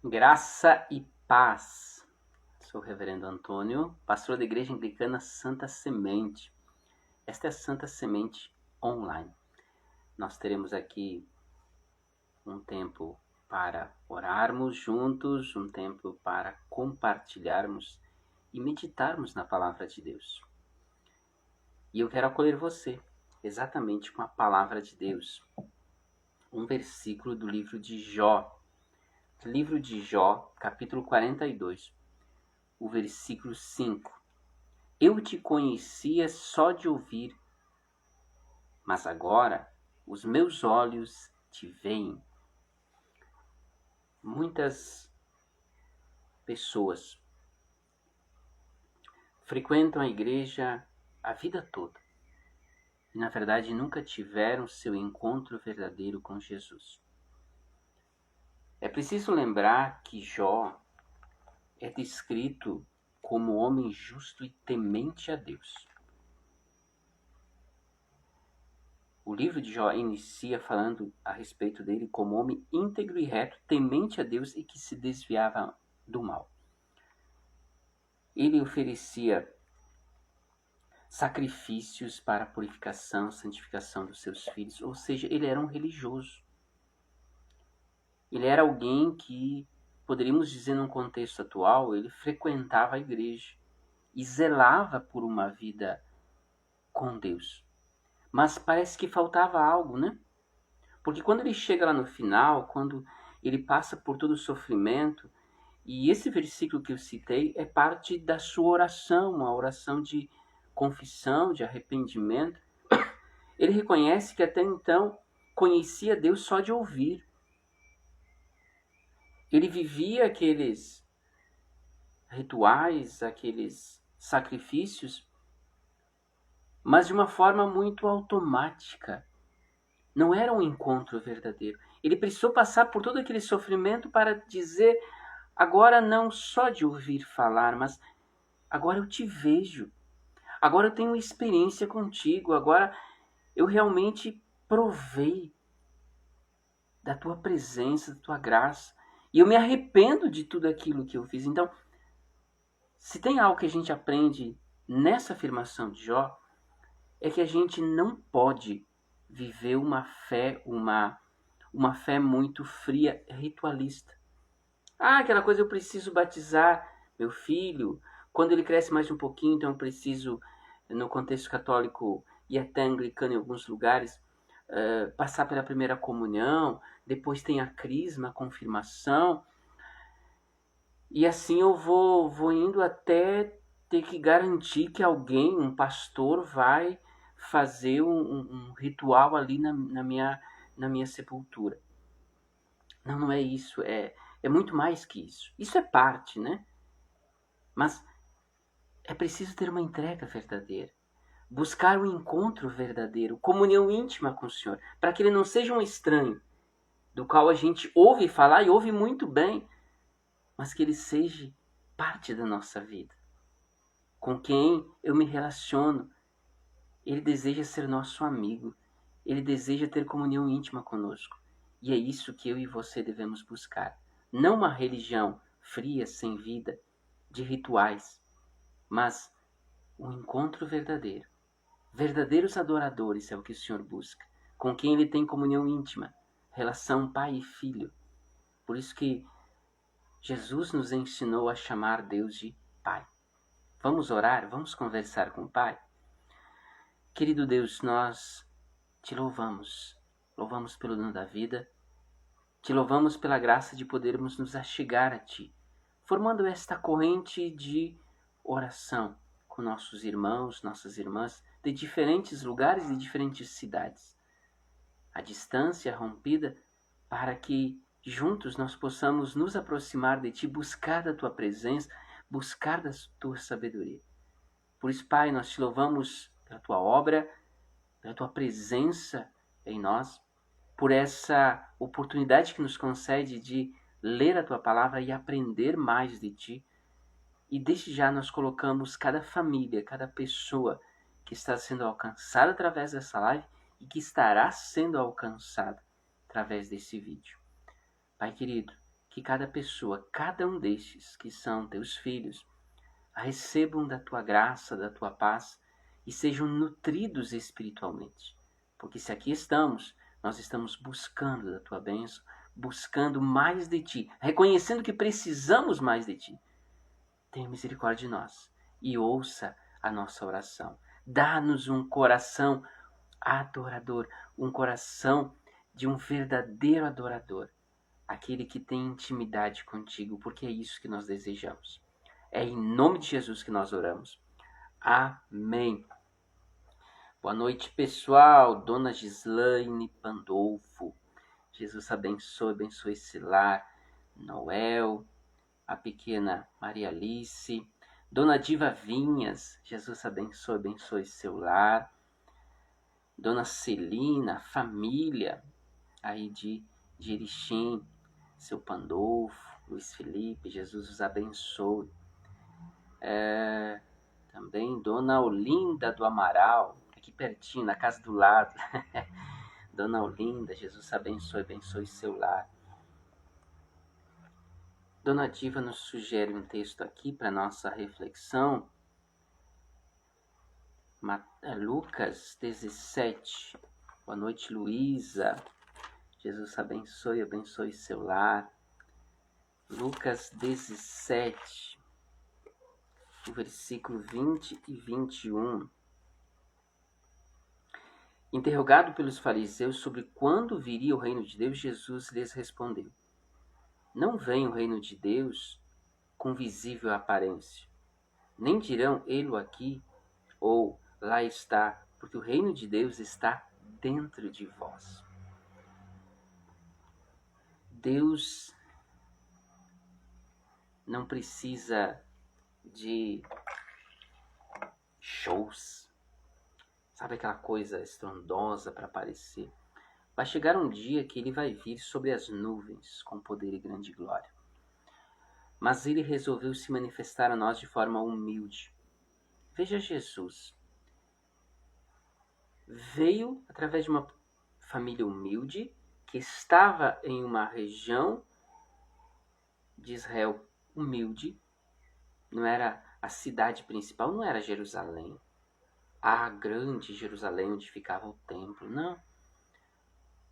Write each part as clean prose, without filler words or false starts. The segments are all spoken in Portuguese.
Graça e paz. Sou o Reverendo Antônio, pastor da Igreja Anglicana Santa Semente. Esta é a Santa Semente Online. Nós teremos aqui um tempo para orarmos juntos, um tempo para compartilharmos e meditarmos na Palavra de Deus. E eu quero acolher você exatamente com a Palavra de Deus. Um versículo do livro de Jó. Livro de Jó, capítulo 42. O versículo 5. Eu te conhecia só de ouvir, mas agora os meus olhos te veem. Muitas pessoas frequentam a igreja a vida toda e, na verdade, nunca tiveram seu encontro verdadeiro com Jesus. É preciso lembrar que Jó é descrito como homem justo e temente a Deus. O livro de Jó inicia falando a respeito dele como homem íntegro e reto, temente a Deus e que se desviava do mal. Ele oferecia sacrifícios para a purificação, santificação dos seus filhos, ou seja, ele era um religioso. Ele era alguém que, poderíamos dizer num contexto atual, ele frequentava a igreja e zelava por uma vida com Deus. Mas parece que faltava algo, né? Porque quando ele chega lá no final, quando ele passa por todo o sofrimento, e esse versículo que eu citei é parte da sua oração, uma oração de confissão, de arrependimento. Ele reconhece que até então conhecia Deus só de ouvir. Ele vivia aqueles rituais, aqueles sacrifícios, mas de uma forma muito automática. Não era um encontro verdadeiro. Ele precisou passar por todo aquele sofrimento para dizer: agora não só de ouvir falar, mas agora eu te vejo. Agora eu tenho experiência contigo. Agora eu realmente provei da tua presença, da tua graça. E eu me arrependo de tudo aquilo que eu fiz. Então, se tem algo que a gente aprende nessa afirmação de Jó, é que a gente não pode viver uma fé muito fria, ritualista. Aquela coisa, eu preciso batizar meu filho. Quando ele cresce mais um pouquinho, então eu preciso, no contexto católico e até anglicano em alguns lugares, passar pela primeira comunhão. Depois tem a crisma, a confirmação. E assim eu vou indo até ter que garantir que alguém, um pastor, vai fazer um ritual ali na minha sepultura. Não, não é isso. É muito mais que isso. Isso é parte, né? Mas é preciso ter uma entrega verdadeira. Buscar o encontro verdadeiro, comunhão íntima com o Senhor, para que ele não seja um estranho, do qual a gente ouve falar e ouve muito bem, mas que ele seja parte da nossa vida. Com quem eu me relaciono, ele deseja ser nosso amigo, ele deseja ter comunhão íntima conosco. E é isso que eu e você devemos buscar. Não uma religião fria, sem vida, de rituais, mas um encontro verdadeiro. Verdadeiros adoradores é o que o Senhor busca, com quem ele tem comunhão íntima, relação pai e filho. Por isso que Jesus nos ensinou a chamar Deus de Pai. Vamos orar? Vamos conversar com o Pai? Querido Deus, nós te louvamos. Louvamos pelo dom da vida. Te louvamos pela graça de podermos nos achegar a Ti, formando esta corrente de oração com nossos irmãos, nossas irmãs, de diferentes lugares e diferentes cidades. A distância rompida para que juntos nós possamos nos aproximar de Ti, buscar da Tua presença, buscar da Tua sabedoria. Por isso, Pai, nós Te louvamos pela Tua obra, pela Tua presença em nós, por essa oportunidade que nos concede de ler a Tua palavra e aprender mais de Ti. E desde já nós colocamos cada família, cada pessoa que está sendo alcançada através dessa live e que estará sendo alcançada através desse vídeo. Pai querido, que cada pessoa, cada um destes que são teus filhos, recebam da tua graça, da tua paz e sejam nutridos espiritualmente. Porque se aqui estamos, nós estamos buscando da tua bênção, buscando mais de ti, reconhecendo que precisamos mais de ti. Tenha misericórdia de nós e ouça a nossa oração. Dá-nos um coração adorador, um coração de um verdadeiro adorador, aquele que tem intimidade contigo, porque é isso que nós desejamos. É em nome de Jesus que nós oramos. Amém. Boa noite, pessoal. Dona Gislaine Pandolfo. Jesus abençoe esse lar. Noel, a pequena Maria Alice. Dona Diva Vinhas. Jesus abençoe seu lar. Dona Celina, família aí de Erechim, seu Pandolfo, Luiz Felipe, Jesus os abençoe. Também Dona Olinda do Amaral, aqui pertinho, na casa do lado. Dona Olinda, Jesus abençoe seu lar. Dona Diva nos sugere um texto aqui para nossa reflexão. Lucas 17. Boa noite, Luísa. Jesus abençoe seu lar. Lucas 17, o versículo 20 e 21. Interrogado pelos fariseus sobre quando viria o reino de Deus, Jesus lhes respondeu: Não vem o reino de Deus com visível aparência. Nem dirão ele aqui ou lá está, porque o reino de Deus está dentro de vós. Deus não precisa de shows, sabe, aquela coisa estrondosa para aparecer. Vai chegar um dia que ele vai vir sobre as nuvens com poder e grande glória. Mas ele resolveu se manifestar a nós de forma humilde. Veja Jesus. Veio através de uma família humilde que estava em uma região de Israel humilde. Não era a cidade principal, não era Jerusalém, a grande Jerusalém onde ficava o templo, não.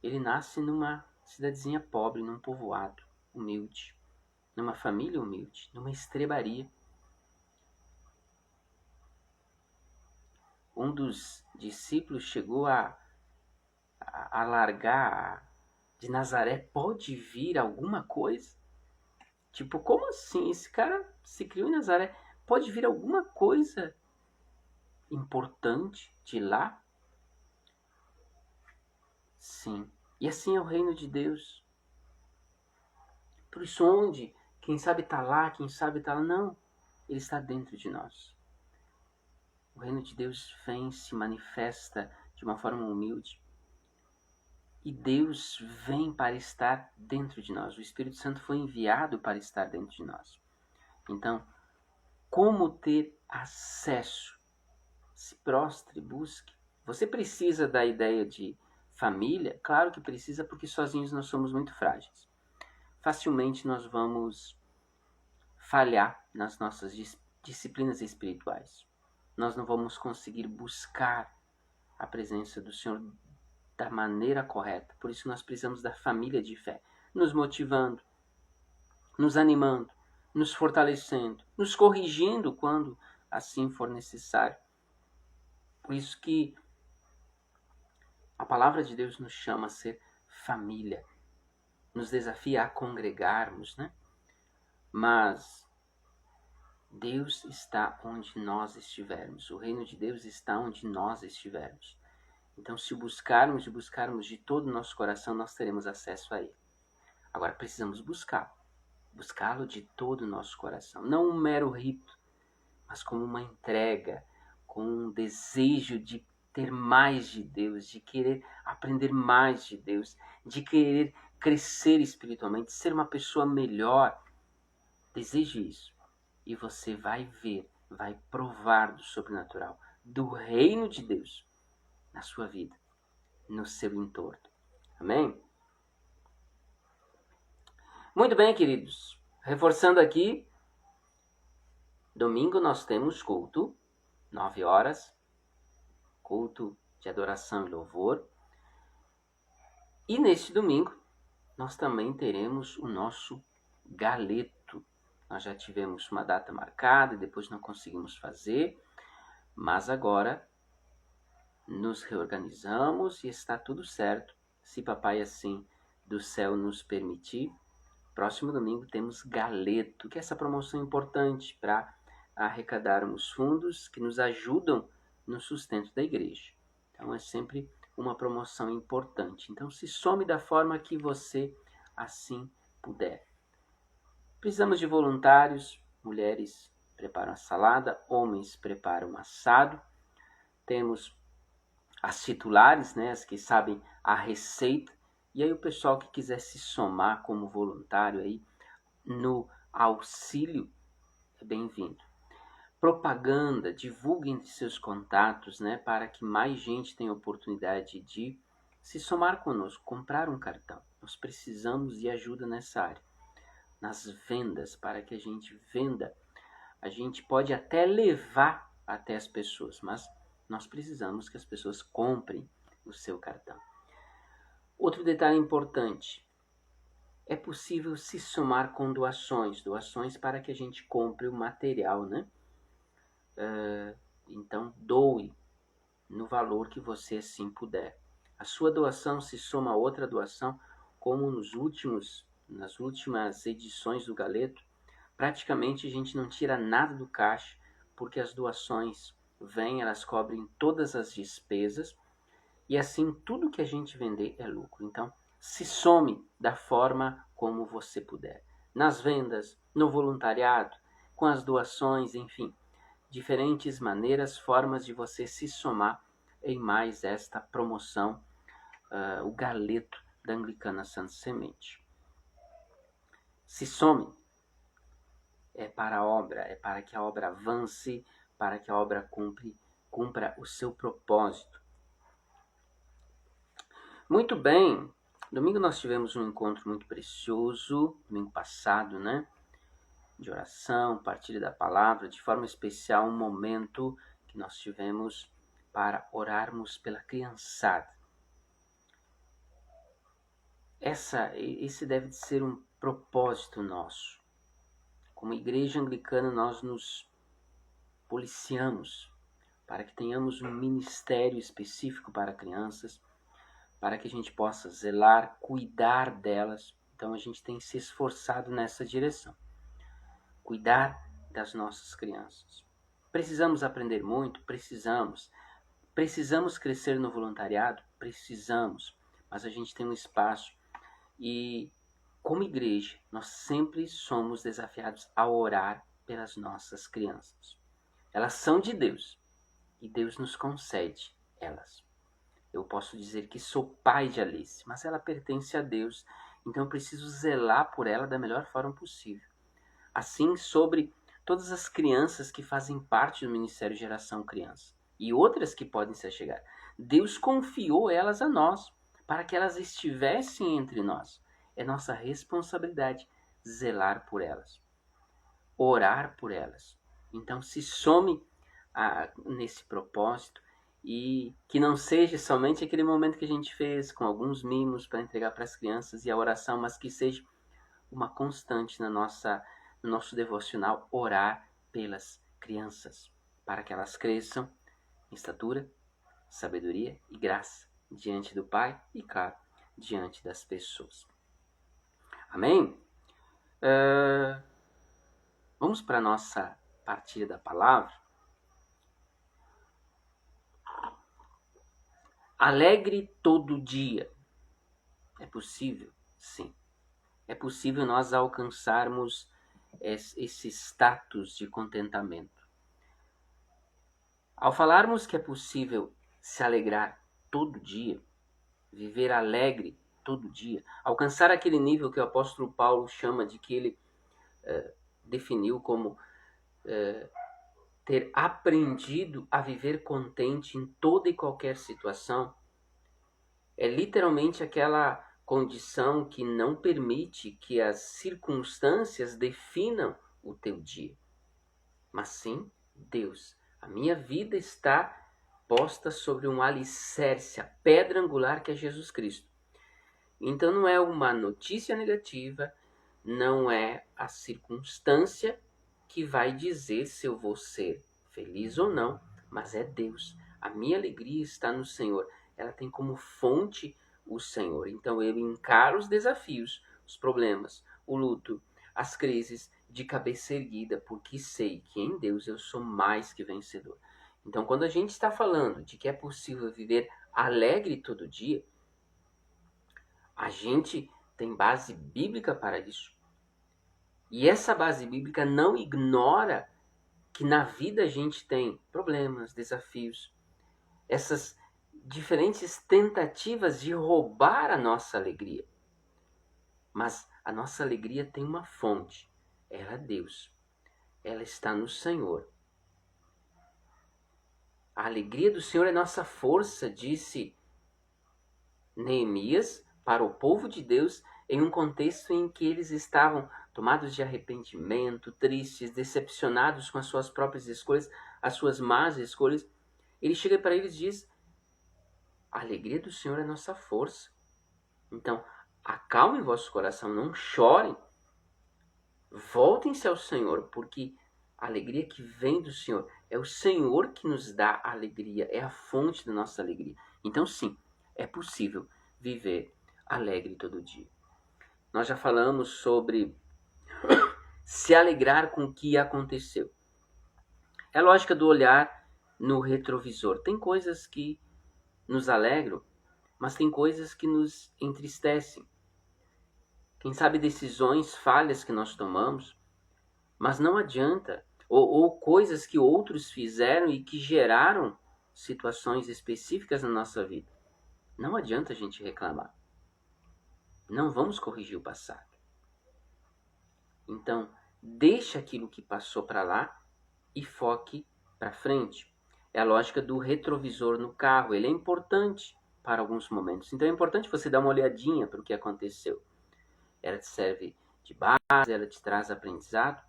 Ele nasce numa cidadezinha pobre, num povoado humilde, numa família humilde, numa estrebaria. Um dos discípulos chegou a largar de Nazaré: pode vir alguma coisa? Tipo, como assim? Esse cara se criou em Nazaré. Pode vir alguma coisa importante de lá? Sim. E assim é o reino de Deus. Por isso, onde? Quem sabe está lá, quem sabe está lá. Não. Ele está dentro de nós. O reino de Deus vem, se manifesta de uma forma humilde. E Deus vem para estar dentro de nós. O Espírito Santo foi enviado para estar dentro de nós. Então, como ter acesso? Se prostre, busque. Você precisa da ideia de família? Claro que precisa, porque sozinhos nós somos muito frágeis. Facilmente nós vamos falhar nas nossas disciplinas espirituais. Nós não vamos conseguir buscar a presença do Senhor da maneira correta. Por isso nós precisamos da família de fé, nos motivando, nos animando, nos fortalecendo, nos corrigindo quando assim for necessário. Por isso que a palavra de Deus nos chama a ser família, nos desafia a congregarmos, né? Mas Deus está onde nós estivermos, o reino de Deus está onde nós estivermos. Então, se buscarmos e buscarmos de todo o nosso coração, nós teremos acesso a Ele. Agora, precisamos buscá-lo de todo o nosso coração. Não um mero rito, mas como uma entrega, com um desejo de ter mais de Deus, de querer aprender mais de Deus, de querer crescer espiritualmente, ser uma pessoa melhor. Deseje isso. E você vai ver, vai provar do sobrenatural, do reino de Deus na sua vida, no seu entorno. Amém? Muito bem, queridos. Reforçando aqui, domingo nós temos culto, 9 horas, culto de adoração e louvor. E neste domingo, nós também teremos o nosso galeto. Nós já tivemos uma data marcada e depois não conseguimos fazer, mas agora nos reorganizamos e está tudo certo. Se papai assim do céu nos permitir, próximo domingo temos galeto, que é essa promoção importante para arrecadarmos fundos que nos ajudam no sustento da igreja. Então é sempre uma promoção importante. Então se some da forma que você assim puder. Precisamos de voluntários, mulheres preparam a salada, homens preparam o assado. Temos as titulares, né, as que sabem a receita, e aí o pessoal que quiser se somar como voluntário aí no auxílio é bem-vindo. Propaganda, divulguem entre seus contatos, né, para que mais gente tenha oportunidade de se somar conosco, comprar um cartão. Nós precisamos de ajuda nessa área. Nas vendas, para que a gente venda, a gente pode até levar até as pessoas, mas nós precisamos que as pessoas comprem o seu cartão. Outro detalhe importante, é possível se somar com doações para que a gente compre o material, né? Então doe no valor que você assim puder. A sua doação se soma a outra doação, como nas últimas edições do Galeto, praticamente a gente não tira nada do caixa, porque as doações vêm, elas cobrem todas as despesas, e assim tudo que a gente vender é lucro. Então, se some da forma como você puder. Nas vendas, no voluntariado, com as doações, enfim. Diferentes maneiras, formas de você se somar em mais esta promoção, o Galeto da Anglicana Santa Semente. Se some. É para a obra, é para que a obra avance, para que a obra cumpra o seu propósito. Muito bem, domingo nós tivemos um encontro muito precioso, domingo passado, né? De oração, partilha da palavra, de forma especial um momento que nós tivemos para orarmos pela criançada. Esse deve ser um propósito nosso. Como igreja anglicana, nós nos policiamos para que tenhamos um ministério específico para crianças, para que a gente possa zelar, cuidar delas. Então a gente tem se esforçado nessa direção. Cuidar das nossas crianças. Precisamos aprender muito? Precisamos. Precisamos crescer no voluntariado? Precisamos. Mas a gente tem um espaço e, como igreja, nós sempre somos desafiados a orar pelas nossas crianças. Elas são de Deus e Deus nos concede elas. Eu posso dizer que sou pai de Alice, mas ela pertence a Deus, então eu preciso zelar por ela da melhor forma possível. Assim, sobre todas as crianças que fazem parte do Ministério Geração Criança e outras que podem se achegar, Deus confiou elas a nós, para que elas estivessem entre nós. É nossa responsabilidade zelar por elas, orar por elas. Então se some nesse propósito, e que não seja somente aquele momento que a gente fez com alguns mimos para entregar para as crianças e a oração, mas que seja uma constante no nosso devocional, orar pelas crianças, para que elas cresçam em estatura, sabedoria e graça diante do Pai e, claro, diante das pessoas. Amém? Vamos para a nossa partilha da palavra. Alegre todo dia. É possível? Sim. É possível nós alcançarmos esse status de contentamento. Ao falarmos que é possível se alegrar todo dia, viver alegre todo dia, alcançar aquele nível que o apóstolo Paulo chama de que ele definiu como ter aprendido a viver contente em toda e qualquer situação, é literalmente aquela condição que não permite que as circunstâncias definam o teu dia, mas sim Deus. A minha vida está posta sobre um alicerce, a pedra angular que é Jesus Cristo. Então não é uma notícia negativa, não é a circunstância que vai dizer se eu vou ser feliz ou não, mas é Deus. A minha alegria está no Senhor. Ela tem como fonte o Senhor. Então eu encaro os desafios, os problemas, o luto, as crises de cabeça erguida, porque sei que em Deus eu sou mais que vencedor. Então quando a gente está falando de que é possível viver alegre todo dia, a gente tem base bíblica para isso. E essa base bíblica não ignora que na vida a gente tem problemas, desafios, essas diferentes tentativas de roubar a nossa alegria. Mas a nossa alegria tem uma fonte, ela é Deus. Ela está no Senhor. A alegria do Senhor é nossa força, disse Neemias para o povo de Deus em um contexto em que eles estavam tomados de arrependimento, tristes, decepcionados com as suas próprias escolhas, as suas más escolhas. Ele chega para eles e diz: a alegria do Senhor é nossa força. Então, acalmem vosso coração, não chorem. Voltem-se ao Senhor, porque a alegria que vem do Senhor é o Senhor que nos dá a alegria, é a fonte da nossa alegria. Então, sim, é possível viver alegre todo dia. Nós já falamos sobre se alegrar com o que aconteceu. É a lógica do olhar no retrovisor. Tem coisas que nos alegram, mas tem coisas que nos entristecem. Quem sabe decisões falhas que nós tomamos, mas não adianta, ou coisas que outros fizeram e que geraram situações específicas na nossa vida. Não adianta a gente reclamar. Não vamos corrigir o passado. Então, deixa aquilo que passou para lá e foque para frente. É a lógica do retrovisor no carro. Ele é importante para alguns momentos. Então é importante você dar uma olhadinha para o que aconteceu. Ela te serve de base, ela te traz aprendizado.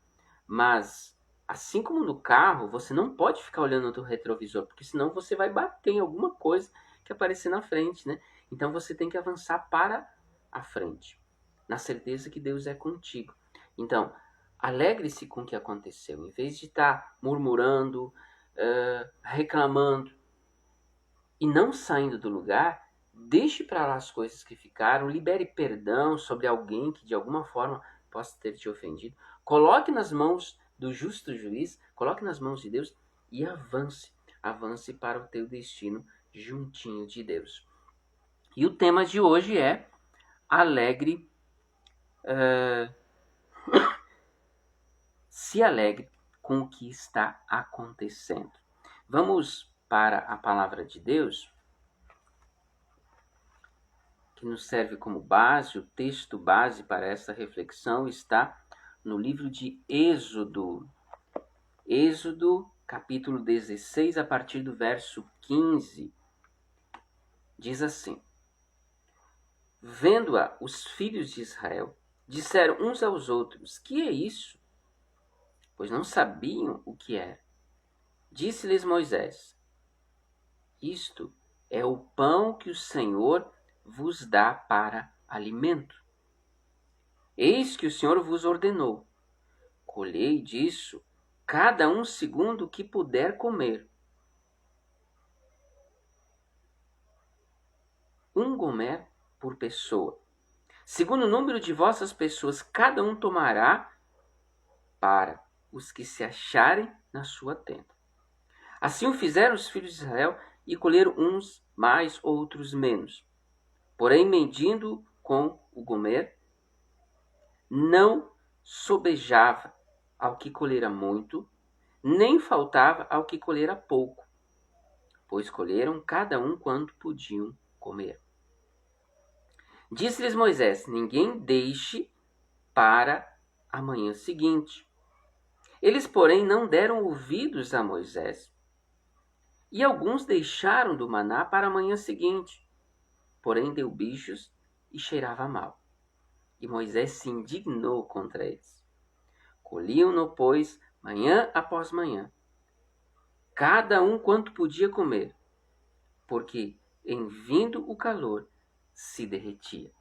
Mas, assim como no carro, você não pode ficar olhando no teu retrovisor, porque senão você vai bater em alguma coisa que aparecer na frente, né? Então você tem que avançar para a frente, na certeza que Deus é contigo. Então, alegre-se com o que aconteceu. Em vez de estar murmurando, reclamando e não saindo do lugar, deixe para lá as coisas que ficaram, libere perdão sobre alguém que de alguma forma possa ter te ofendido. Coloque nas mãos do justo juiz, coloque nas mãos de Deus e avance. Avance para o teu destino juntinho de Deus. E o tema de hoje é alegre, se alegre com o que está acontecendo. Vamos para a palavra de Deus, que nos serve como base. O texto base para essa reflexão está no livro de Êxodo. Êxodo, capítulo 16, a partir do verso 15. Diz assim: Vendo-a, os filhos de Israel disseram uns aos outros: Que é isso? Pois não sabiam o que era. Disse-lhes Moisés: Isto é o pão que o Senhor vos dá para alimento. Eis que o Senhor vos ordenou: colhei disso cada um segundo o que puder comer. 1 gomer por pessoa. Segundo o número de vossas pessoas, cada um tomará para os que se acharem na sua tenda. Assim o fizeram os filhos de Israel e colheram uns mais, outros menos. Porém, medindo com o gomer, não sobejava ao que colhera muito, nem faltava ao que colhera pouco, pois colheram cada um quanto podiam comer. Disse-lhes Moisés: ninguém deixe para a manhã seguinte. Eles, porém, não deram ouvidos a Moisés. E alguns deixaram do maná para a manhã seguinte. Porém, deu bichos e cheirava mal. E Moisés se indignou contra eles. Colhiam-no, pois, manhã após manhã, cada um quanto podia comer, porque, em vindo o calor, se derretia.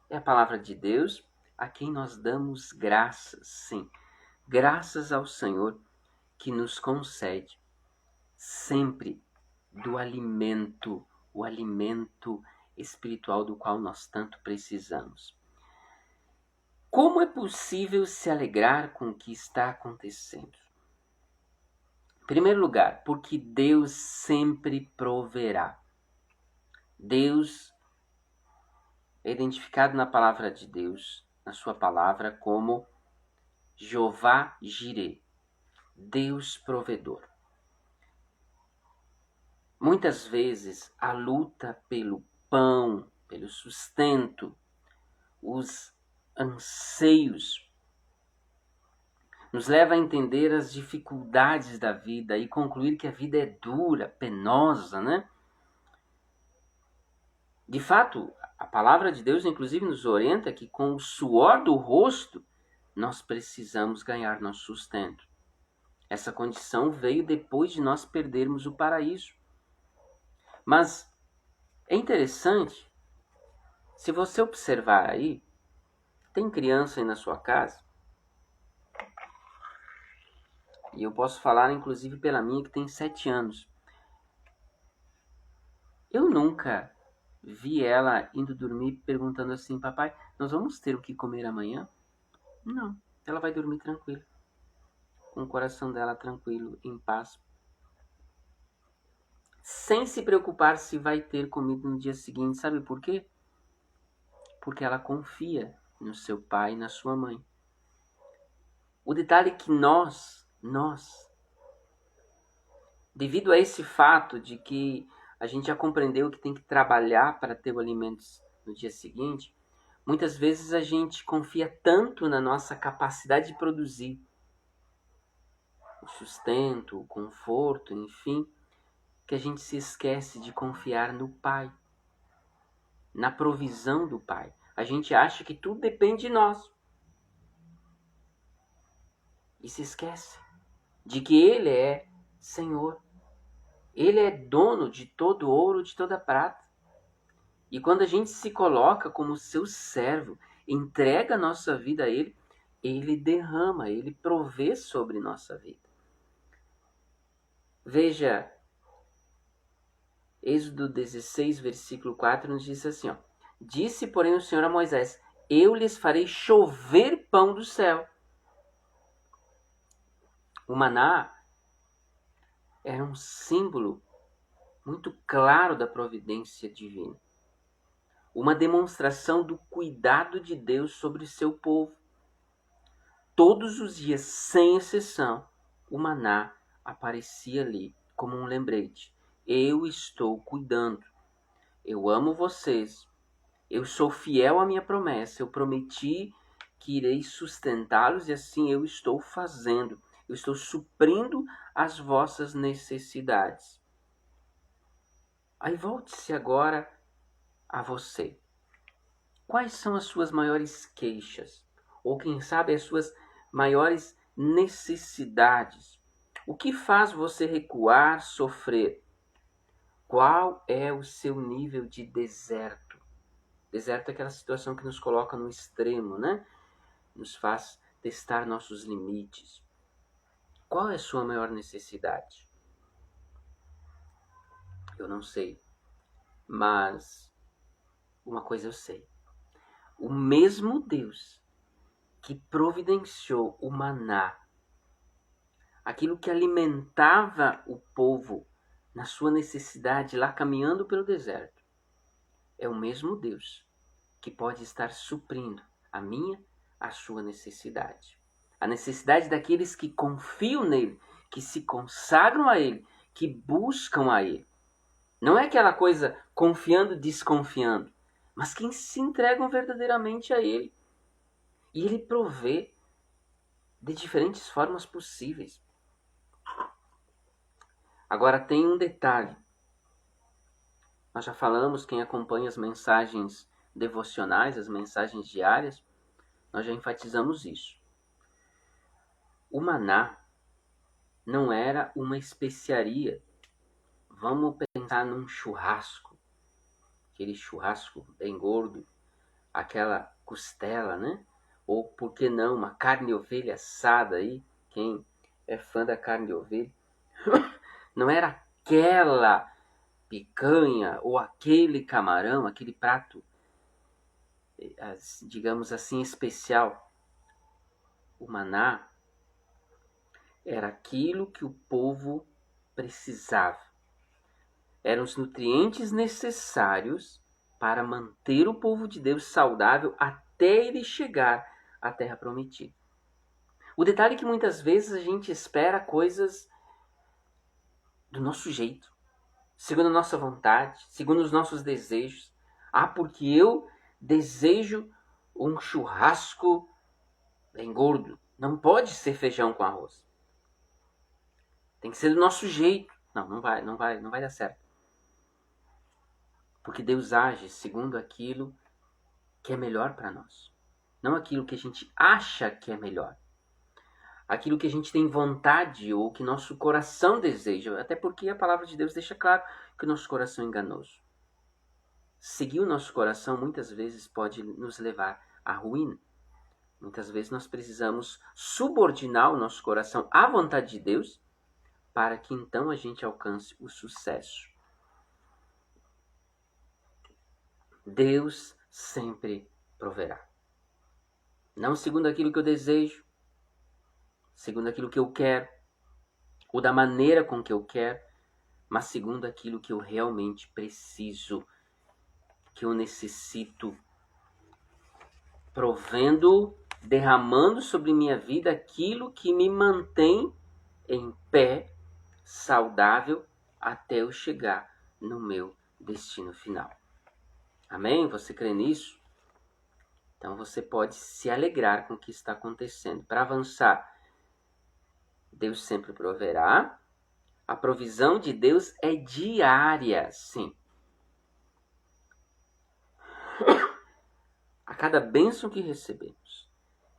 É a palavra de Deus a quem nós damos graças, sim, graças ao Senhor que nos concede sempre do alimento, o alimento espiritual do qual nós tanto precisamos. Como é possível se alegrar com o que está acontecendo? Em primeiro lugar, porque Deus sempre proverá. Deus é identificado na palavra de Deus, na sua palavra, como Jeová Jireh, Deus provedor. Muitas vezes a luta pelo pão, pelo sustento, os anseios, nos leva a entender as dificuldades da vida e concluir que a vida é dura, penosa, né? De fato, a palavra de Deus inclusive nos orienta que com o suor do rosto nós precisamos ganhar nosso sustento. Essa condição veio depois de nós perdermos o paraíso. Mas é interessante, se você observar aí, tem criança aí na sua casa, e eu posso falar inclusive pela minha que tem 7 anos. Eu nunca vi ela indo dormir perguntando assim, papai, nós vamos ter o que comer amanhã? Não, ela vai dormir tranquila, com o coração dela tranquilo, em paz, sem se preocupar se vai ter comida no dia seguinte. Sabe por quê? Porque ela confia no seu pai e na sua mãe. O detalhe é que nós, devido a esse fato de que a gente já compreendeu que tem que trabalhar para ter o alimento no dia seguinte, muitas vezes a gente confia tanto na nossa capacidade de produzir o sustento, o conforto, enfim, que a gente se esquece de confiar no Pai, na provisão do Pai. A gente acha que tudo depende de nós. E se esquece de que Ele é Senhor. Ele é dono de todo ouro, de toda prata. E quando a gente se coloca como seu servo, entrega a nossa vida a Ele, Ele derrama, Ele provê sobre nossa vida. Veja, Êxodo 16, versículo 4 nos diz assim, ó, disse, porém, o Senhor a Moisés, eu lhes farei chover pão do céu. O maná era um símbolo muito claro da providência divina. Uma demonstração do cuidado de Deus sobre o seu povo. Todos os dias, sem exceção, o maná aparecia ali como um lembrete. Eu estou cuidando. Eu amo vocês. Eu sou fiel à minha promessa. Eu prometi que irei sustentá-los e assim eu estou fazendo. Eu estou suprindo as vossas necessidades. Aí volte-se agora a você. Quais são as suas maiores queixas? Ou quem sabe as suas maiores necessidades? O que faz você recuar, sofrer? Qual é o seu nível de deserto? Deserto é aquela situação que nos coloca no extremo, né? Nos faz testar nossos limites. Qual é a sua maior necessidade? Eu não sei, mas uma coisa eu sei. O mesmo Deus que providenciou o maná, aquilo que alimentava o povo na sua necessidade lá caminhando pelo deserto, é o mesmo Deus que pode estar suprindo a minha, a sua necessidade. A necessidade daqueles que confiam nele, que se consagram a ele, que buscam a ele. Não é aquela coisa confiando, desconfiando, mas quem se entregam verdadeiramente a ele. E ele provê de diferentes formas possíveis. Agora tem um detalhe. Nós já falamos, quem acompanha as mensagens devocionais, as mensagens diárias, nós já enfatizamos isso. O maná não era uma especiaria. Vamos pensar num churrasco, aquele churrasco bem gordo, aquela costela, né? Ou, por que não, uma carne de ovelha assada aí, quem é fã da carne de ovelha. Não era aquela picanha ou aquele camarão, aquele prato, digamos assim, especial. O maná era aquilo que o povo precisava. Eram os nutrientes necessários para manter o povo de Deus saudável até ele chegar à terra prometida. O detalhe é que muitas vezes a gente espera coisas do nosso jeito, segundo a nossa vontade, segundo os nossos desejos. Porque eu desejo um churrasco bem gordo. Não pode ser feijão com arroz. Tem que ser do nosso jeito. Não vai dar certo. Porque Deus age segundo aquilo que é melhor para nós. Não aquilo que a gente acha que é melhor. Aquilo que a gente tem vontade ou que nosso coração deseja. Até porque a palavra de Deus deixa claro que o nosso coração é enganoso. Seguir o nosso coração muitas vezes pode nos levar à ruína. Muitas vezes nós precisamos subordinar o nosso coração à vontade de Deus para que então a gente alcance o sucesso. Deus sempre proverá. Não segundo aquilo que eu desejo, segundo aquilo que eu quero, ou da maneira com que eu quero, mas segundo aquilo que eu realmente preciso, que eu necessito, provendo, derramando sobre minha vida aquilo que me mantém em pé, saudável, até eu chegar no meu destino final. Amém? Você crê nisso? Então você pode se alegrar com o que está acontecendo. Para avançar, Deus sempre proverá. A provisão de Deus é diária, sim. A cada bênção que recebemos,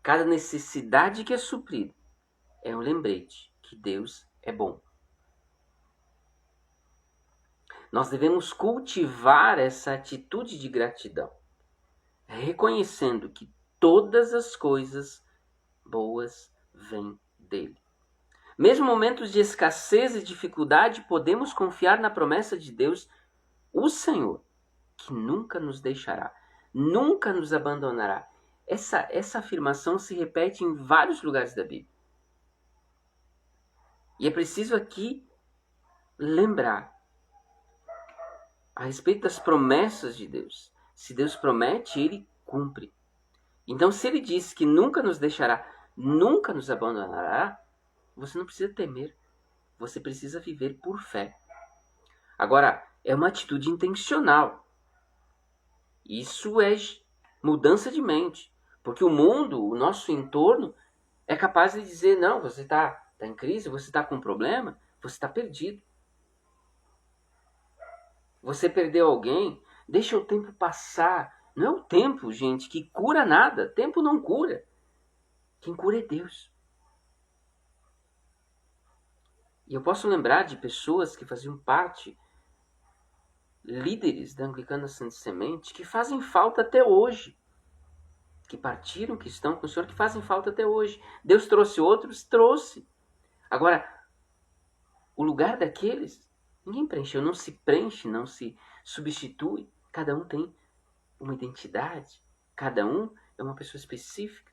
cada necessidade que é suprida, é um lembrete que Deus é bom. Nós devemos cultivar essa atitude de gratidão, reconhecendo que todas as coisas boas vêm dele. Mesmo em momentos de escassez e dificuldade, podemos confiar na promessa de Deus, o Senhor, que nunca nos deixará, nunca nos abandonará. Essa afirmação se repete em vários lugares da Bíblia. E é preciso aqui lembrar a respeito das promessas de Deus. Se Deus promete, Ele cumpre. Então, se Ele disse que nunca nos deixará, nunca nos abandonará, você não precisa temer. Você precisa viver por fé. Agora, é uma atitude intencional. Isso é mudança de mente. Porque o mundo, o nosso entorno, é capaz de dizer, não, você está em crise, você está com problema, você está perdido. Você perdeu alguém, deixa o tempo passar. Não é o tempo, gente, que cura nada. Tempo não cura. Quem cura é Deus. E eu posso lembrar de pessoas que faziam parte, líderes da Anglicana Santa Semente, que fazem falta até hoje. Que partiram, que estão com o Senhor, que fazem falta até hoje. Deus trouxe outros? Trouxe. Agora, o lugar daqueles, ninguém preencheu. Não se preenche, não se substitui. Cada um tem uma identidade. Cada um é uma pessoa específica.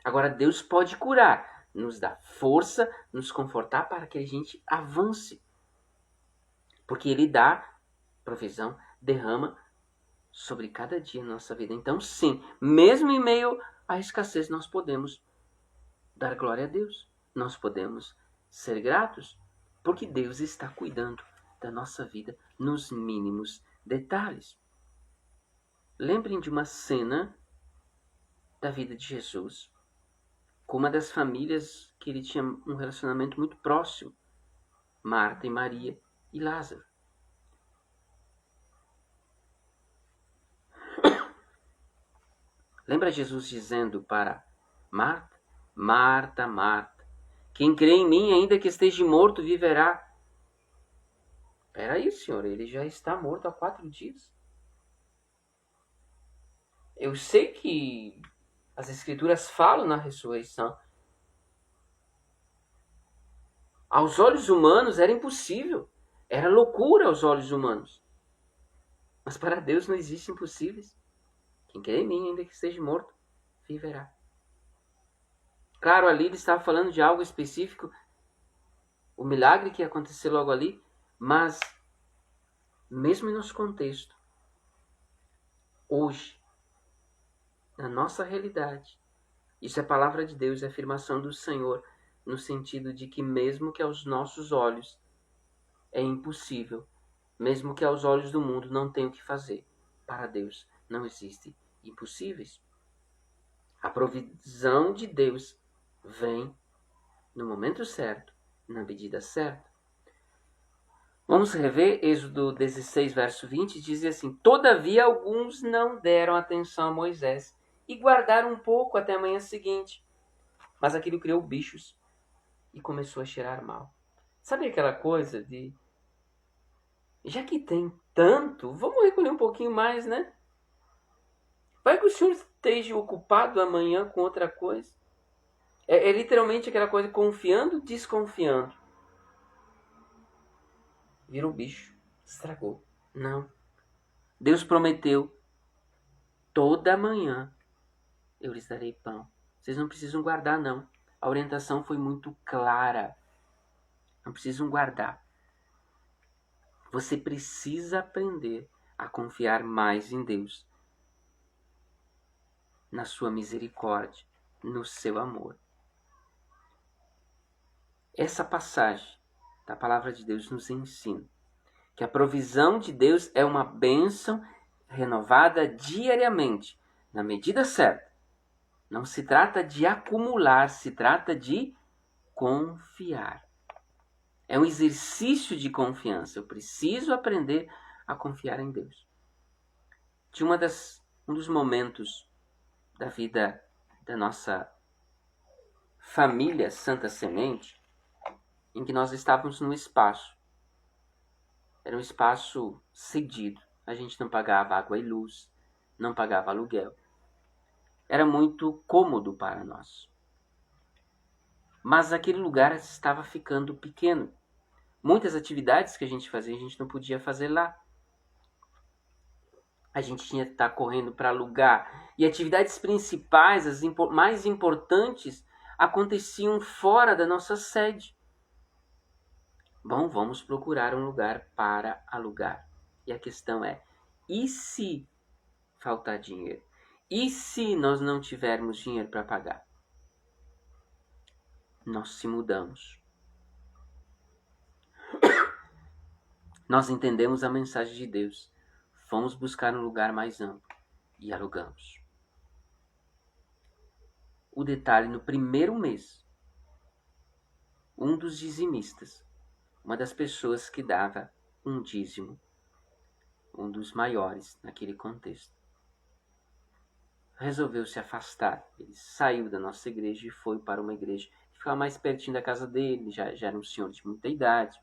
Agora, Deus pode curar, nos dar força, nos confortar para que a gente avance. Porque Ele dá provisão, derrama sobre cada dia na nossa vida. Então, sim, mesmo em meio à escassez, nós podemos dar glória a Deus. Nós podemos ser gratos, porque Deus está cuidando da nossa vida nos mínimos detalhes. Lembrem de uma cena da vida de Jesus, com uma das famílias que ele tinha um relacionamento muito próximo, Marta e Maria e Lázaro. Lembra Jesus dizendo para Marta? Marta, Marta, quem crê em mim, ainda que esteja morto, viverá. Peraí, Senhor, ele já está morto há 4 dias. Eu sei que as Escrituras falam na ressurreição. Aos olhos humanos era impossível. Era loucura aos olhos humanos. Mas para Deus não existem impossíveis. Quem crê em mim, ainda que esteja morto, viverá. Claro, ali ele estava falando de algo específico, o milagre que ia acontecer logo ali, mas mesmo em nosso contexto, hoje, na nossa realidade, isso é palavra de Deus, é afirmação do Senhor, no sentido de que mesmo que aos nossos olhos é impossível, mesmo que aos olhos do mundo não tem o que fazer, para Deus não existe impossíveis. A provisão de Deus vem no momento certo, na medida certa. Vamos rever Êxodo 16, verso 20, diz assim: todavia alguns não deram atenção a Moisés e guardaram um pouco até a manhã seguinte. Mas aquilo criou bichos e começou a cheirar mal. Sabe aquela coisa de, já que tem tanto, vamos recolher um pouquinho mais, né? Vai que o senhor esteja ocupado amanhã com outra coisa. É literalmente aquela coisa, confiando, desconfiando. Virou bicho, estragou. Não. Deus prometeu, toda manhã eu lhes darei pão. Vocês não precisam guardar, não. A orientação foi muito clara. Não precisam guardar. Você precisa aprender a confiar mais em Deus, na sua misericórdia, no seu amor. Essa passagem da palavra de Deus nos ensina que a provisão de Deus é uma bênção renovada diariamente, na medida certa. Não se trata de acumular, se trata de confiar. É um exercício de confiança. Eu preciso aprender a confiar em Deus. De um dos momentos da vida da nossa família Santa Semente, em que nós estávamos num espaço. Era um espaço cedido. A gente não pagava água e luz, não pagava aluguel. Era muito cômodo para nós. Mas aquele lugar estava ficando pequeno. Muitas atividades que a gente fazia, a gente não podia fazer lá. A gente tinha que estar correndo para alugar. E atividades principais, as mais importantes, aconteciam fora da nossa sede. Bom, vamos procurar um lugar para alugar. E a questão é, e se faltar dinheiro? E se nós não tivermos dinheiro para pagar? Nós se mudamos. Nós entendemos a mensagem de Deus. Fomos buscar um lugar mais amplo e alugamos. O detalhe, no primeiro mês, um dos dizimistas, uma das pessoas que dava um dízimo, um dos maiores naquele contexto, resolveu se afastar. Ele saiu da nossa igreja e foi para uma igreja que ficava mais pertinho da casa dele, já era um senhor de muita idade.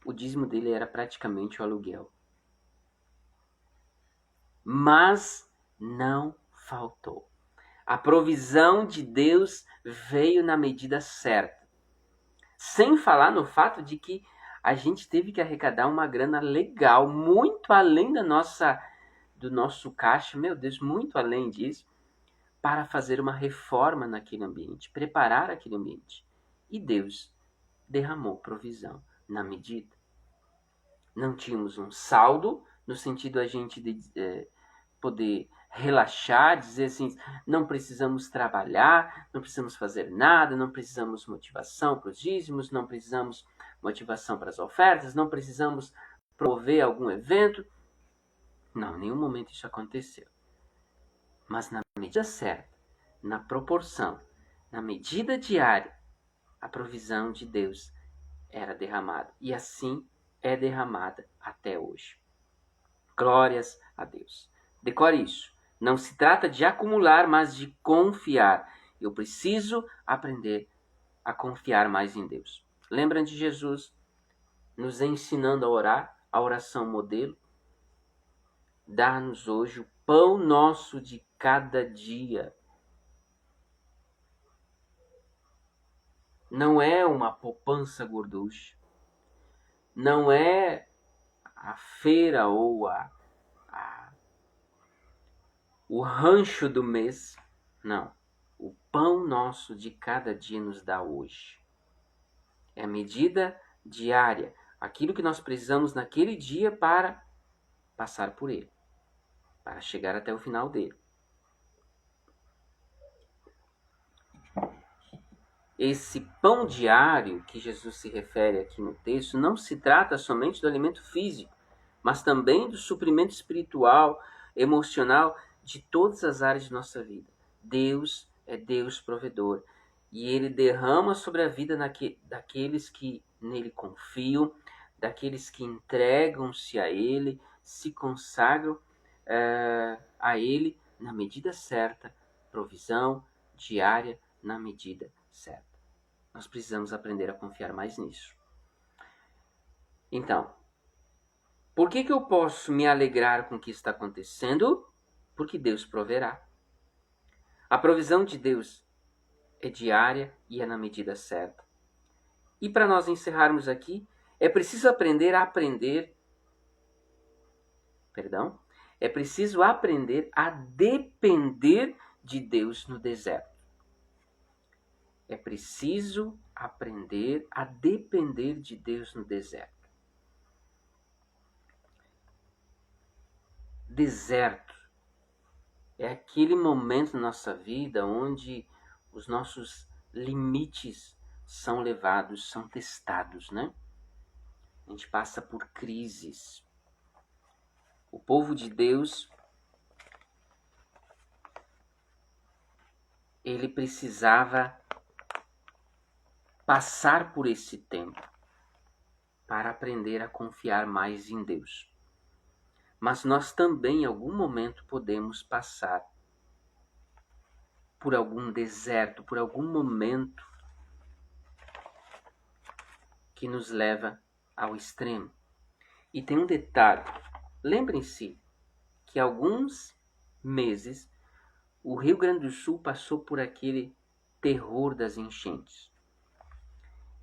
O dízimo dele era praticamente o aluguel. Mas não faltou. A provisão de Deus veio na medida certa. Sem falar no fato de que a gente teve que arrecadar uma grana legal, muito além do nosso caixa, meu Deus, muito além disso, para fazer uma reforma naquele ambiente, preparar aquele ambiente. E Deus derramou provisão na medida. Não tínhamos um saldo, no sentido a gente de poder relaxar, dizer assim, não precisamos trabalhar, não precisamos fazer nada, não precisamos motivação para os dízimos, não precisamos motivação para as ofertas, não precisamos promover algum evento. Não, em nenhum momento isso aconteceu. Mas na medida certa, na proporção, na medida diária, a provisão de Deus era derramada. E assim é derramada até hoje. Glórias a Deus. Decore isso. Não se trata de acumular, mas de confiar. Eu preciso aprender a confiar mais em Deus. Lembram de Jesus nos ensinando a orar, a oração modelo? Dá-nos hoje o pão nosso de cada dia. Não é uma poupança gorducha. Não é a feira ou o rancho do mês. Não. O pão nosso de cada dia nos dá hoje. É a medida diária. Aquilo que nós precisamos naquele dia para passar por ele. Para chegar até o final dele. Esse pão diário que Jesus se refere aqui no texto não se trata somente do alimento físico, mas também do suprimento espiritual, emocional de todas as áreas de nossa vida. Deus é Deus provedor e Ele derrama sobre a vida daqueles que nele confiam, daqueles que entregam-se a Ele, se consagram a Ele na medida certa, provisão diária na medida certa. Nós precisamos aprender a confiar mais nisso. Então, por que eu posso me alegrar com o que está acontecendo? Porque Deus proverá. A provisão de Deus é diária e é na medida certa. E para nós encerrarmos aqui, é preciso aprender a depender de Deus no deserto. É preciso aprender a depender de Deus no deserto. Deserto é aquele momento na nossa vida onde os nossos limites são levados, são testados, né? A gente passa por crises. O povo de Deus, ele precisava passar por esse tempo para aprender a confiar mais em Deus. Mas nós também, em algum momento, podemos passar por algum deserto, por algum momento que nos leva ao extremo. E tem um detalhe. Lembrem-se que há alguns meses o Rio Grande do Sul passou por aquele terror das enchentes.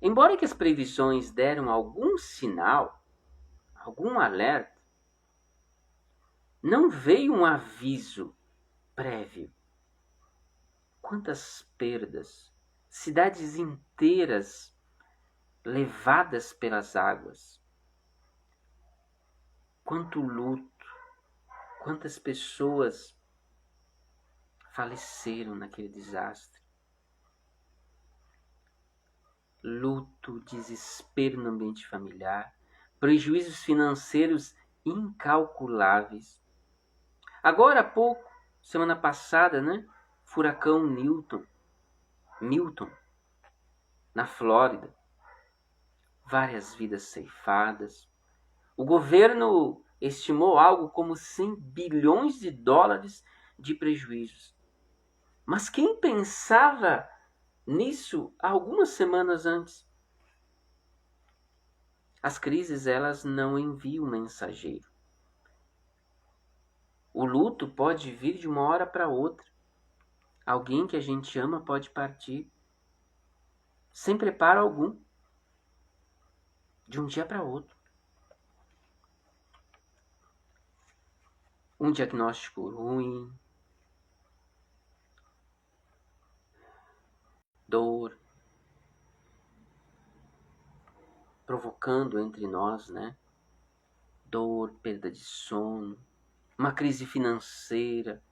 Embora que as previsões deram algum sinal, algum alerta, não veio um aviso prévio. Quantas perdas! Cidades inteiras levadas pelas águas. Quanto luto! Quantas pessoas faleceram naquele desastre. Luto, desespero no ambiente familiar, prejuízos financeiros incalculáveis. Agora há pouco, semana passada, né? Furacão Milton, na Flórida. Várias vidas ceifadas. O governo estimou algo como 100 bilhões de dólares de prejuízos. Mas quem pensava nisso há algumas semanas antes? As crises, elas não enviam mensageiro. O luto pode vir de uma hora para outra. Alguém que a gente ama pode partir sem preparo algum, de um dia para outro. Um diagnóstico ruim, dor, provocando entre nós, né? Dor, perda de sono, uma crise financeira,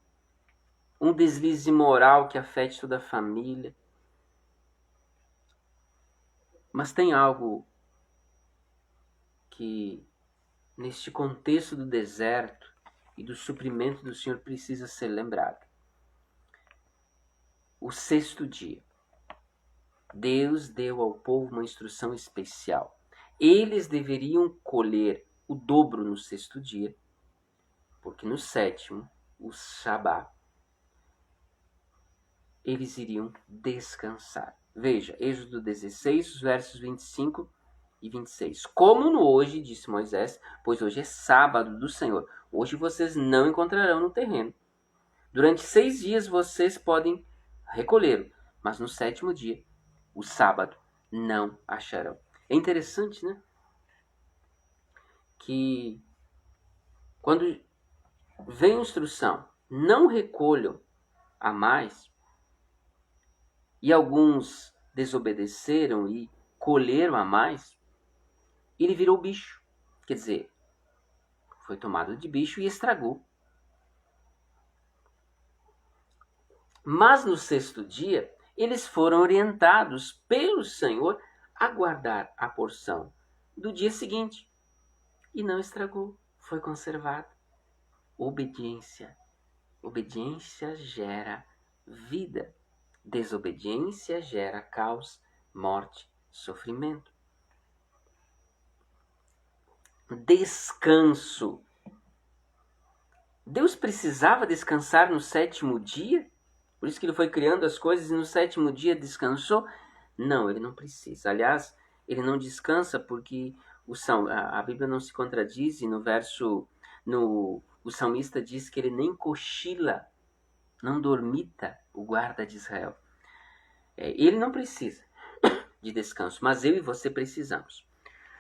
um deslize moral que afete toda a família. Mas tem algo que, neste contexto do deserto e do suprimento do Senhor, precisa ser lembrado. O 6º dia. Deus deu ao povo uma instrução especial. Eles deveriam colher o dobro no 6º dia, porque no 7º o Shabá, eles iriam descansar. Veja, Êxodo 16, os versos 25 e 26. Como no hoje, disse Moisés, pois hoje é sábado do Senhor. Hoje vocês não encontrarão no terreno. Durante 6 dias vocês podem recolhê-lo, mas no 7º dia, o sábado, não acharão. É interessante, né? Que quando vem a instrução, não recolham a mais, e alguns desobedeceram e colheram a mais, ele virou bicho. Quer dizer, foi tomado de bicho e estragou. Mas no 6º dia, eles foram orientados pelo Senhor a guardar a porção do dia seguinte. E não estragou, foi conservado. Obediência. Obediência gera vida. Desobediência gera caos, morte, sofrimento. Descanso. Deus precisava descansar no 7º dia? Por isso que ele foi criando as coisas e no 7º dia descansou? Não, ele não precisa. Aliás, ele não descansa porque a Bíblia não se contradiz, e o salmista diz que ele nem cochila, não dormita o guarda de Israel. Ele não precisa de descanso, mas eu e você precisamos.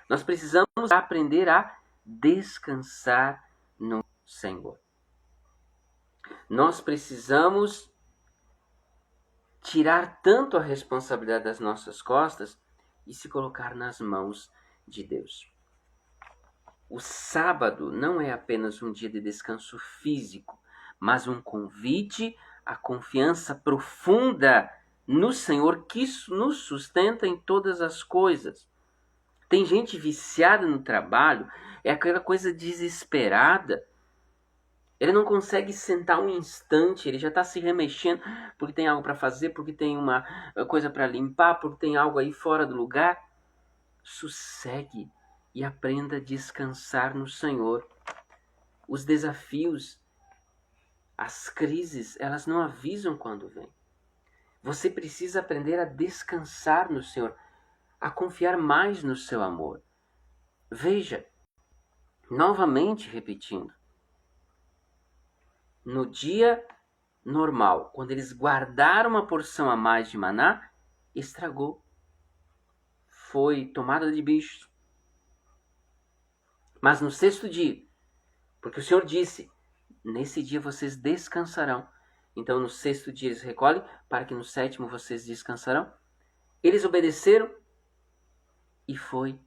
Nós precisamos aprender a descansar no Senhor. Nós precisamos tirar tanto a responsabilidade das nossas costas e se colocar nas mãos de Deus. O sábado não é apenas um dia de descanso físico, mas um convite à confiança profunda no Senhor que nos sustenta em todas as coisas. Tem gente viciada no trabalho, é aquela coisa desesperada. Ele não consegue sentar um instante, ele já está se remexendo porque tem algo para fazer, porque tem uma coisa para limpar, porque tem algo aí fora do lugar. Sossegue e aprenda a descansar no Senhor. Os desafios, as crises, elas não avisam quando vêm. Você precisa aprender a descansar no Senhor, a confiar mais no seu amor. Veja, novamente repetindo, no dia normal, quando eles guardaram uma porção a mais de maná, estragou. Foi tomada de bichos. Mas no 6º dia, porque o Senhor disse, nesse dia vocês descansarão. Então no 6º dia eles recolhem, para que no 7º vocês descansarão. Eles obedeceram e foi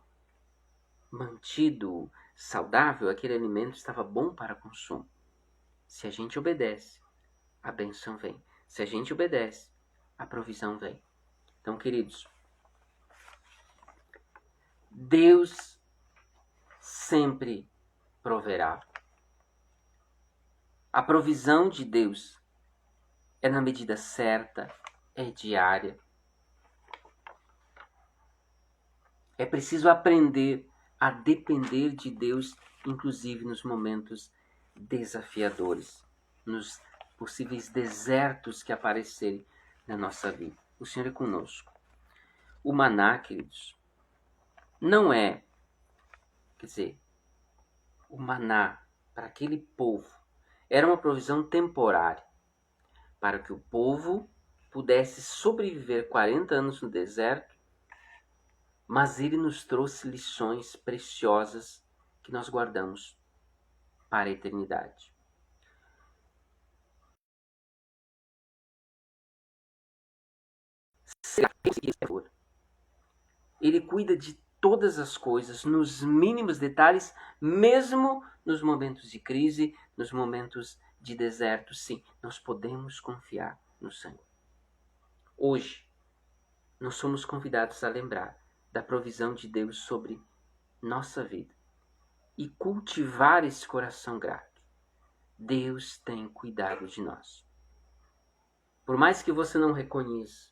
mantido saudável, aquele alimento estava bom para consumo. Se a gente obedece, a bênção vem. Se a gente obedece, a provisão vem. Então, queridos, Deus sempre proverá. A provisão de Deus é na medida certa, é diária. É preciso aprender a depender de Deus, inclusive nos momentos desafiadores, nos possíveis desertos que aparecerem na nossa vida. O Senhor é conosco. O maná, queridos, não é, quer dizer, o maná para aquele povo era uma provisão temporária, para que o povo pudesse sobreviver 40 anos no deserto, mas ele nos trouxe lições preciosas que nós guardamos para a eternidade. Ele cuida de todas as coisas, nos mínimos detalhes, mesmo nos momentos de crise, nos momentos de deserto. Sim, nós podemos confiar no Senhor. Hoje, nós somos convidados a lembrar da provisão de Deus sobre nossa vida e cultivar esse coração grato. Deus tem cuidado de nós. Por mais que você não reconheça,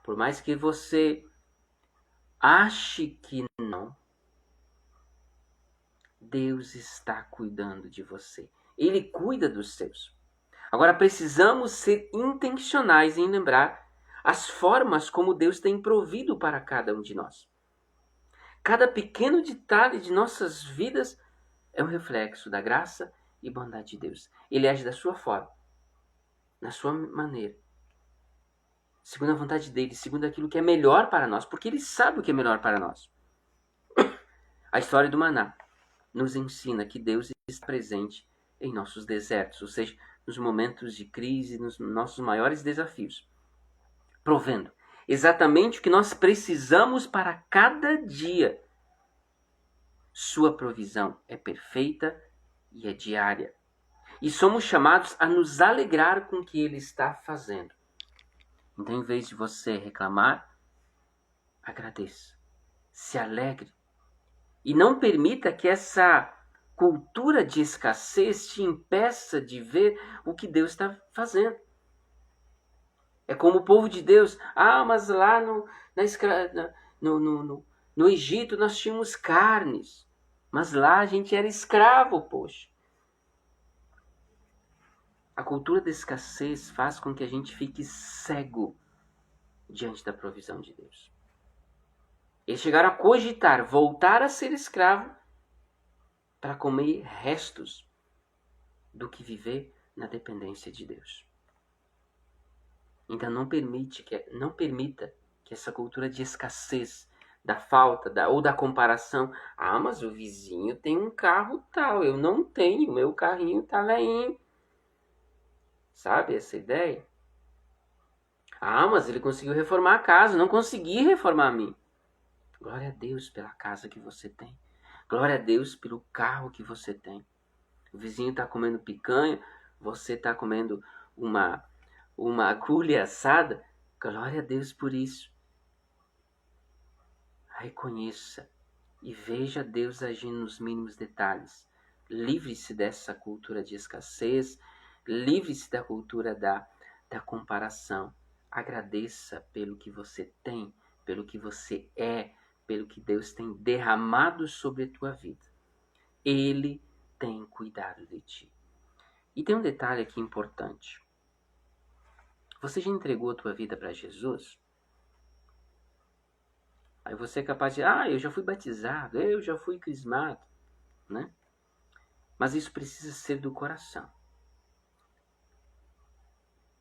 por mais que você ache que não, Deus está cuidando de você. Ele cuida dos seus. Agora precisamos ser intencionais em lembrar as formas como Deus tem provido para cada um de nós. Cada pequeno detalhe de nossas vidas é um reflexo da graça e bondade de Deus. Ele age da sua forma, na sua maneira, segundo a vontade dele, segundo aquilo que é melhor para nós, porque ele sabe o que é melhor para nós. A história do maná nos ensina que Deus está presente em nossos desertos, ou seja, nos momentos de crise, nos nossos maiores desafios, provendo exatamente o que nós precisamos para cada dia. Sua provisão é perfeita e é diária. E somos chamados a nos alegrar com o que Ele está fazendo. Então, em vez de você reclamar, agradeça. Se alegre. E não permita que essa cultura de escassez te impeça de ver o que Deus está fazendo. É como o povo de Deus. Mas lá no Egito nós tínhamos carnes. Mas lá a gente era escravo, poxa. A cultura da escassez faz com que a gente fique cego diante da provisão de Deus. Eles chegaram a cogitar voltar a ser escravo para comer restos do que viver na dependência de Deus. Então não permita que essa cultura de escassez, da falta ou da comparação, mas o vizinho tem um carro tal, eu não tenho, meu carrinho tá velhinho. Sabe essa ideia? Mas ele conseguiu reformar a casa, não consegui reformar a mim. Glória a Deus pela casa que você tem. Glória a Deus pelo carro que você tem. O vizinho está comendo picanha, você está comendo uma agulha assada. Glória a Deus por isso. Reconheça e veja Deus agindo nos mínimos detalhes. Livre-se dessa cultura de escassez, livre-se da cultura da comparação. Agradeça pelo que você tem, pelo que você é, pelo que Deus tem derramado sobre a tua vida. Ele tem cuidado de ti. E tem um detalhe aqui importante. Você já entregou a tua vida para Jesus? Aí você é capaz de eu já fui batizado, eu já fui crismado, né? Mas isso precisa ser do coração.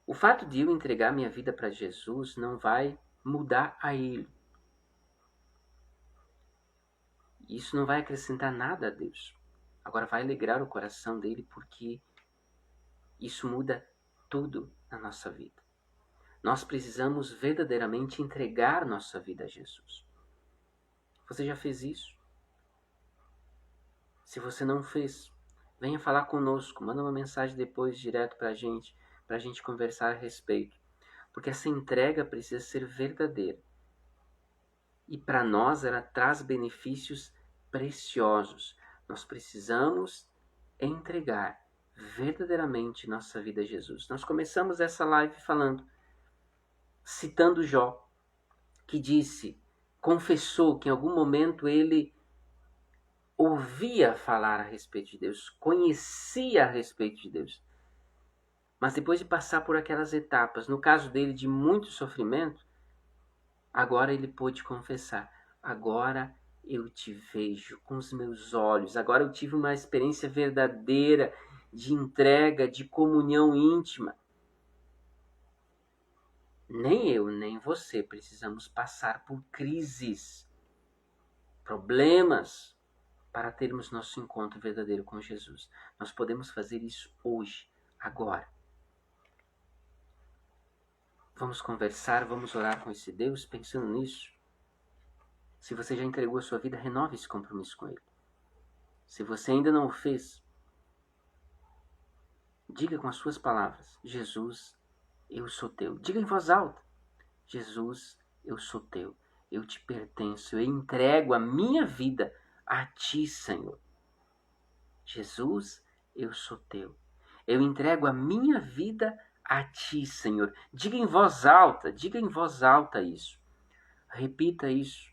O fato de eu entregar minha vida para Jesus não vai mudar a Ele. Isso não vai acrescentar nada a Deus. Agora vai alegrar o coração dele, porque isso muda tudo na nossa vida. Nós precisamos verdadeiramente entregar nossa vida a Jesus. Você já fez isso? Se você não fez, venha falar conosco, manda uma mensagem depois direto para a gente conversar a respeito. Porque essa entrega precisa ser verdadeira. E para nós ela traz benefícios preciosos. Nós precisamos entregar verdadeiramente nossa vida a Jesus. Nós começamos essa live citando Jó, que confessou que em algum momento ele ouvia falar a respeito de Deus, conhecia a respeito de Deus. Mas depois de passar por aquelas etapas, no caso dele de muito sofrimento, agora ele pôde confessar: agora eu te vejo com os meus olhos, agora eu tive uma experiência verdadeira de entrega, de comunhão íntima. Nem eu, nem você precisamos passar por crises, problemas, para termos nosso encontro verdadeiro com Jesus. Nós podemos fazer isso hoje, agora. Vamos conversar, vamos orar com esse Deus pensando nisso. Se você já entregou a sua vida, renove esse compromisso com Ele. Se você ainda não o fez, diga com as suas palavras: Jesus, eu sou teu. Diga em voz alta: Jesus, eu sou teu. Eu te pertenço. Eu entrego a minha vida a ti, Senhor. Jesus, eu sou teu. Eu entrego a minha vida a ti, Senhor. Diga em voz alta isso. Repita isso.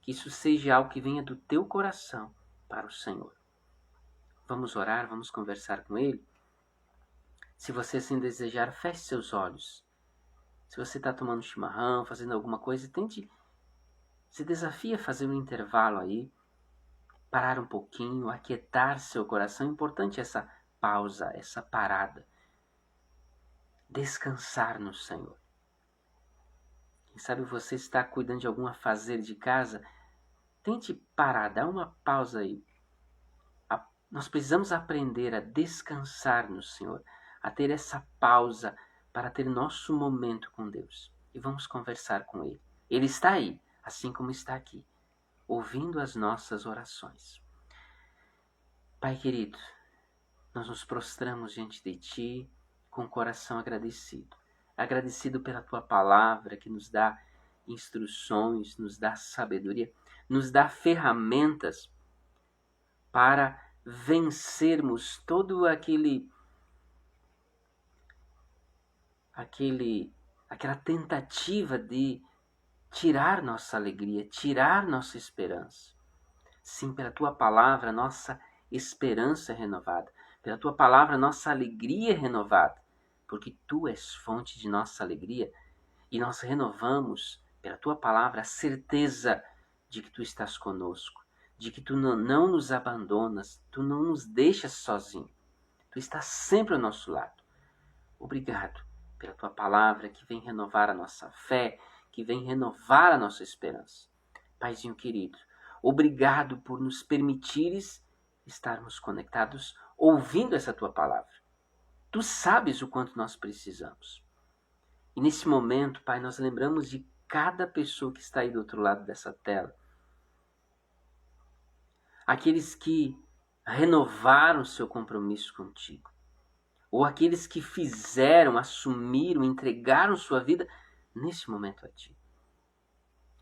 Que isso seja algo que venha do teu coração para o Senhor. Vamos orar, vamos conversar com Ele. Se você assim desejar, feche seus olhos. Se você está tomando chimarrão, fazendo alguma coisa, se desafie a fazer um intervalo aí, parar um pouquinho, aquietar seu coração. É importante essa pausa, essa parada. Descansar no Senhor. Quem sabe você está cuidando de algum afazer de casa, tente parar, dá uma pausa aí. Nós precisamos aprender a descansar no Senhor, a ter essa pausa para ter nosso momento com Deus. E vamos conversar com Ele. Ele está aí, assim como está aqui, ouvindo as nossas orações. Pai querido, nós nos prostramos diante de Ti com o coração agradecido. Agradecido pela Tua palavra que nos dá instruções, nos dá sabedoria, nos dá ferramentas para vencermos todo aquela tentativa de tirar nossa alegria, tirar nossa esperança. Sim, pela Tua palavra, nossa esperança é renovada. Pela Tua palavra, nossa alegria é renovada. Porque Tu és fonte de nossa alegria e nós renovamos, pela Tua palavra, a certeza de que Tu estás conosco, de que Tu não nos abandonas, Tu não nos deixas sozinho. Tu estás sempre ao nosso lado. Obrigado pela Tua palavra que vem renovar a nossa fé, que vem renovar a nossa esperança. Paizinho querido, obrigado por nos permitires estarmos conectados ouvindo essa Tua palavra. Tu sabes o quanto nós precisamos. E nesse momento, Pai, nós lembramos de cada pessoa que está aí do outro lado dessa tela. Aqueles que renovaram seu compromisso contigo. Ou aqueles que fizeram, assumiram, entregaram sua vida nesse momento a Ti.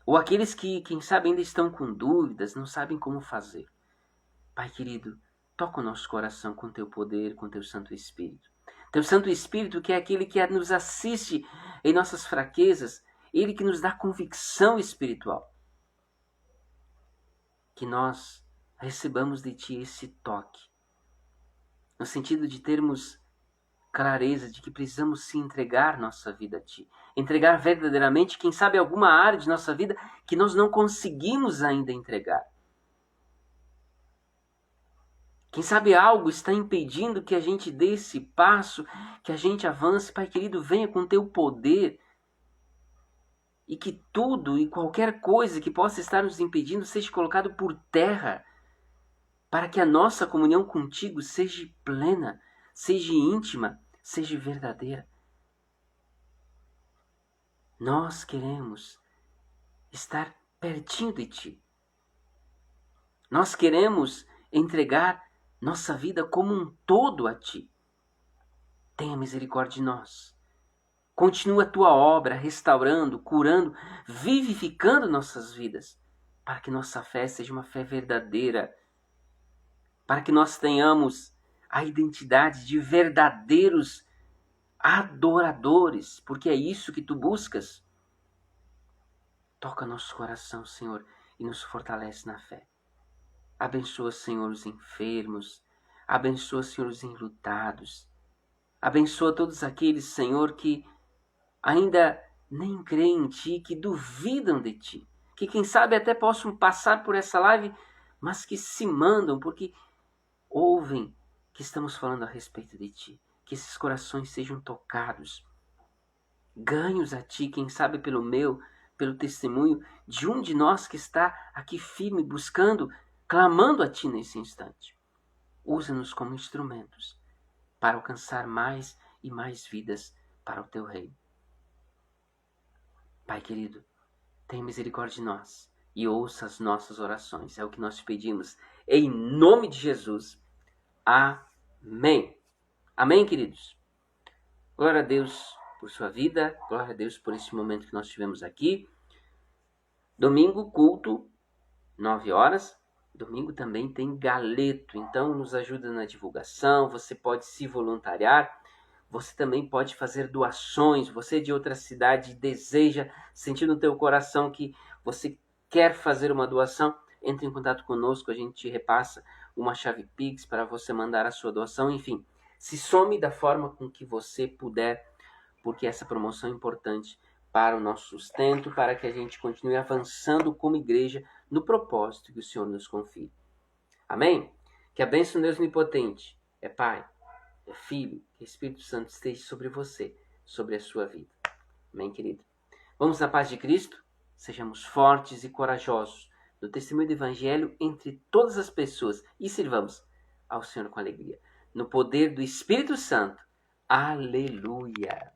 Ou aqueles que, quem sabe, ainda estão com dúvidas, não sabem como fazer. Pai querido, toca o nosso coração com Teu poder, com Teu Santo Espírito. Teu Santo Espírito que é aquele que nos assiste em nossas fraquezas, Ele que nos dá convicção espiritual. Que nós recebamos de Ti esse toque, no sentido de termos clareza de que precisamos se entregar nossa vida a Ti. Entregar verdadeiramente, quem sabe, alguma área de nossa vida que nós não conseguimos ainda entregar. Quem sabe algo está impedindo que a gente dê esse passo, que a gente avance. Pai querido, venha com Teu poder e que tudo e qualquer coisa que possa estar nos impedindo seja colocado por terra, para que a nossa comunhão contigo seja plena, seja íntima, seja verdadeira. Nós queremos estar pertinho de Ti. Nós queremos entregar nossa vida como um todo a Ti. Tenha misericórdia de nós. Continua a Tua obra restaurando, curando, vivificando nossas vidas, para que nossa fé seja uma fé verdadeira, para que nós tenhamos a identidade de verdadeiros adoradores, porque é isso que Tu buscas. Toca nosso coração, Senhor, e nos fortalece na fé. Abençoa, Senhor, os enfermos. Abençoa, Senhor, os enlutados. Abençoa todos aqueles, Senhor, que ainda nem creem em Ti, que duvidam de Ti. Que quem sabe até possam passar por essa live, mas que se mandam porque ouvem que estamos falando a respeito de Ti. Que esses corações sejam tocados. Ganhos a Ti, quem sabe pelo testemunho de um de nós que está aqui firme, buscando, clamando a Ti nesse instante. Usa-nos como instrumentos para alcançar mais e mais vidas para o Teu reino. Pai querido, tenha misericórdia de nós e ouça as nossas orações. É o que nós te pedimos. Em nome de Jesus. Amém. Amém, queridos. Glória a Deus por sua vida. Glória a Deus por esse momento que nós tivemos aqui. Domingo, culto, 9 horas. Domingo também tem galeto, então nos ajuda na divulgação, você pode se voluntariar, você também pode fazer doações, você de outra cidade deseja, sentir no teu coração que você quer fazer uma doação, entre em contato conosco, a gente te repassa uma chave Pix para você mandar a sua doação, enfim. Se some da forma com que você puder, porque essa promoção é importante para o nosso sustento, para que a gente continue avançando como igreja no propósito que o Senhor nos confia. Amém? Que a bênção de Deus Onipotente é Pai, é Filho, que o Espírito Santo esteja sobre você, sobre a sua vida. Amém, querido? Vamos na paz de Cristo? Sejamos fortes e corajosos no testemunho do Evangelho entre todas as pessoas e sirvamos ao Senhor com alegria. No poder do Espírito Santo. Aleluia!